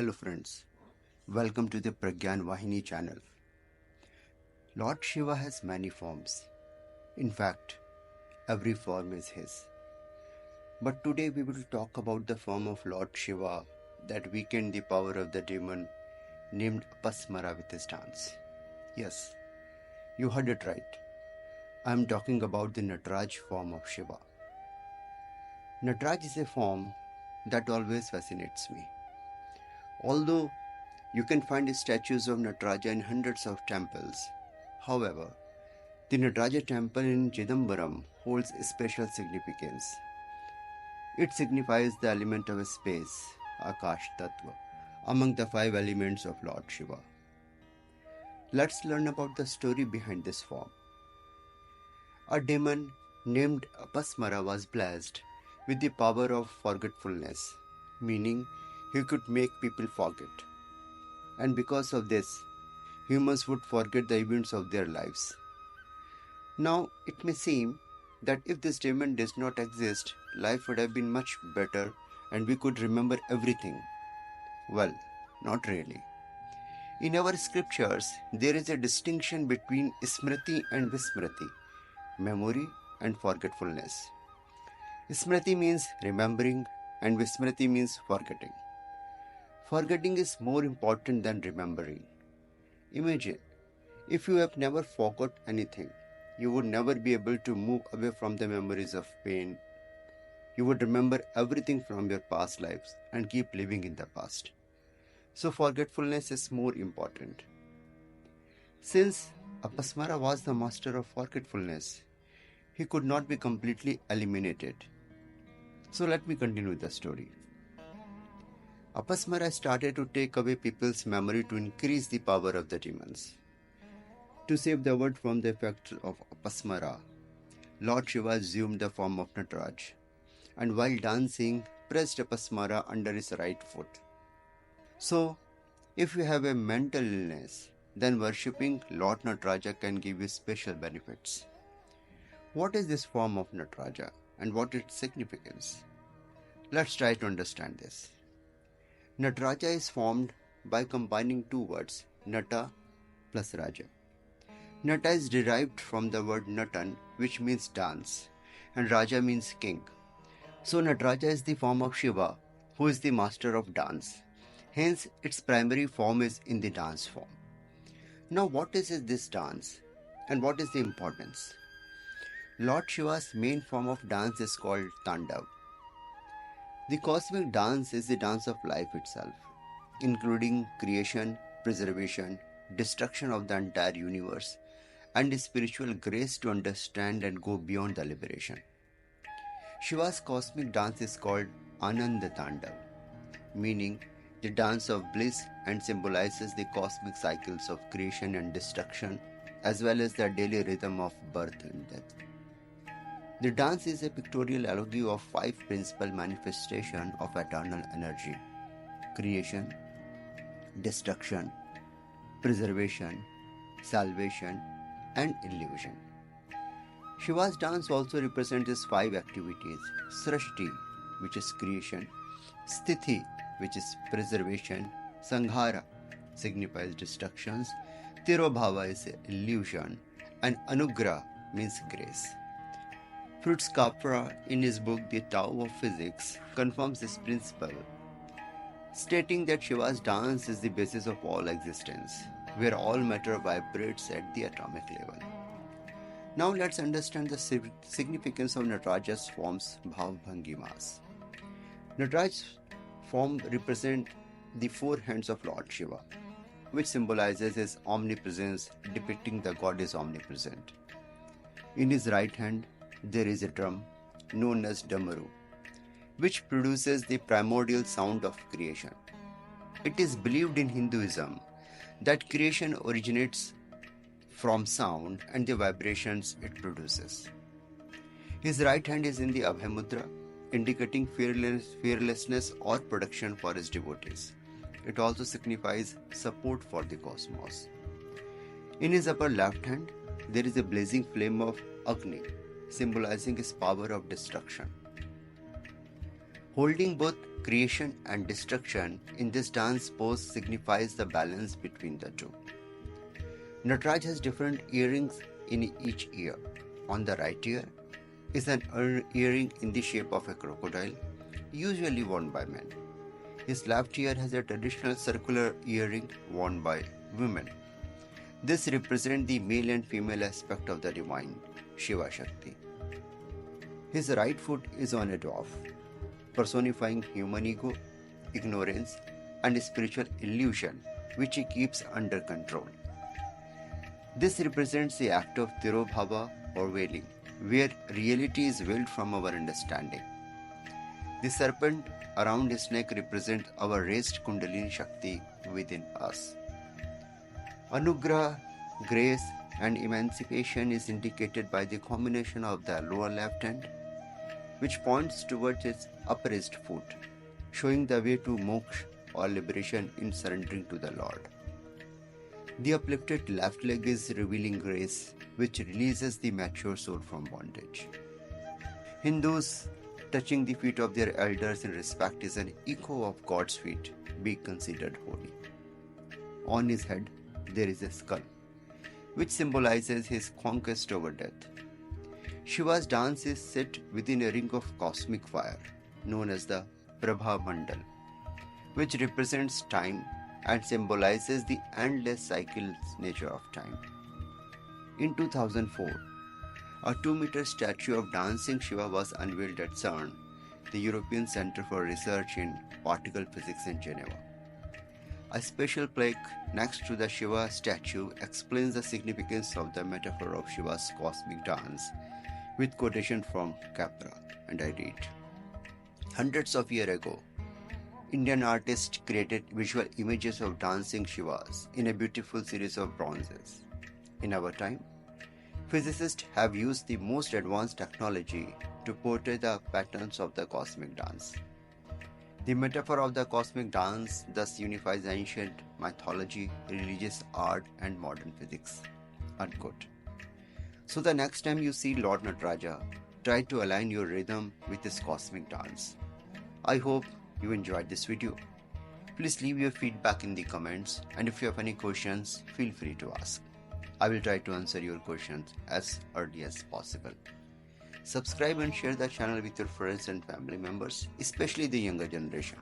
Hello friends, welcome to the Pragyan Vahini channel. Lord Shiva has many forms. In fact, every form is his. But today we will talk about the form of Lord Shiva that weakened the power of the demon named Apasmara with his dance. Yes, you heard it right. I am talking about the Nataraj form of Shiva. Nataraj is a form that always fascinates me. Although you can find statues of Nataraja in hundreds of temples, however, the Nataraja temple in Chidambaram holds special significance. It signifies the element of space, Akash Tattva, among the 5 elements of Lord Shiva. Let's learn about the story behind this form. A demon named Apasmara was blessed with the power of forgetfulness, meaning he could make people forget. And because of this, humans would forget the events of their lives. Now, it may seem that if this demon does not exist, life would have been much better and we could remember everything. Well, not really. In our scriptures, there is a distinction between Smriti and Vismriti, memory and forgetfulness. Smriti means remembering and Vismriti means forgetting. Forgetting is more important than remembering. Imagine, if you have never forgot anything, you would never be able to move away from the memories of pain. You would remember everything from your past lives and keep living in the past. So forgetfulness is more important. Since Apasmara was the master of forgetfulness, he could not be completely eliminated. So let me continue the story. Apasmara started to take away people's memory to increase the power of the demons. To save the world from the effect of Apasmara, Lord Shiva assumed the form of Nataraj, and while dancing, pressed Apasmara under his right foot. So, if you have a mental illness, then worshipping Lord Nataraja can give you special benefits. What is this form of Nataraja and what is its significance? Let's try to understand this. Nataraja is formed by combining 2 words, Nata plus Raja. Nata is derived from the word Natan, which means dance, and Raja means king. So Nataraja is the form of Shiva, who is the master of dance. Hence, its primary form is in the dance form. Now, what is this dance, and what is the importance? Lord Shiva's main form of dance is called Tandav. The cosmic dance is the dance of life itself, including creation, preservation, destruction of the entire universe, and spiritual grace to understand and go beyond the liberation. Shiva's cosmic dance is called Ananda Tandav, meaning the dance of bliss, and symbolizes the cosmic cycles of creation and destruction, as well as the daily rhythm of birth and death. The dance is a pictorial allegory of 5 principal manifestations of eternal energy: creation, destruction, preservation, salvation, and illusion. Shiva's dance also represents his 5 activities: Srishti, which is creation; Sthiti, which is preservation; Sanghara signifies destructions; Tirobhava is illusion; and Anugraha means grace. Fritz Capra, in his book The Tao of Physics, confirms this principle, stating that Shiva's dance is the basis of all existence, where all matter vibrates at the atomic level. Now let's understand the significance of Nataraja's forms, Bhav-Bhangimas. Nataraja's form represent the 4 hands of Lord Shiva, which symbolizes his omnipresence, depicting the God is omnipresent. In his right hand, there is a drum known as Damaru, which produces the primordial sound of creation. It is believed in Hinduism that creation originates from sound and the vibrations it produces. His right hand is in the Abhay Mudra, indicating fearlessness or protection for his devotees. It also signifies support for the cosmos. In his upper left hand, there is a blazing flame of Agni, symbolizing his power of destruction. Holding both creation and destruction in this dance pose signifies the balance between the two. Nataraj has different earrings in each ear. On the right ear is an earring in the shape of a crocodile, usually worn by men. His left ear has a traditional circular earring worn by women. This represents the male and female aspect of the divine, Shiva Shakti. His right foot is on a dwarf, personifying human ego, ignorance, and spiritual illusion, which he keeps under control. This represents the act of Tirobhava or veiling, where reality is veiled from our understanding. The serpent around his neck represents our raised Kundalini Shakti within us. Anugraha, grace, and emancipation is indicated by the combination of the lower left hand, which points towards its upraised foot, showing the way to moksha or liberation in surrendering to the Lord. The uplifted left leg is revealing grace, which releases the mature soul from bondage. Hindus touching the feet of their elders in respect is an echo of God's feet, being considered holy. On his head, there is a skull, which symbolizes his conquest over death. Shiva's dance is set within a ring of cosmic fire, known as the Prabha Mandal, which represents time and symbolizes the endless cycles nature of time. In 2004, a 2-meter statue of dancing Shiva was unveiled at CERN, the European Centre for Research in Particle Physics in Geneva. A special plaque next to the Shiva statue explains the significance of the metaphor of Shiva's cosmic dance, with quotation from Capra, and I read, "Hundreds of years ago, Indian artists created visual images of dancing Shivas in a beautiful series of bronzes. In our time, physicists have used the most advanced technology to portray the patterns of the cosmic dance. The metaphor of the cosmic dance thus unifies ancient mythology, religious art, and modern physics." Unquote. So the next time you see Lord Nataraja, try to align your rhythm with this cosmic dance. I hope you enjoyed this video. Please leave your feedback in the comments, and if you have any questions, feel free to ask. I will try to answer your questions as early as possible. Subscribe and share the channel with your friends and family members, especially the younger generation.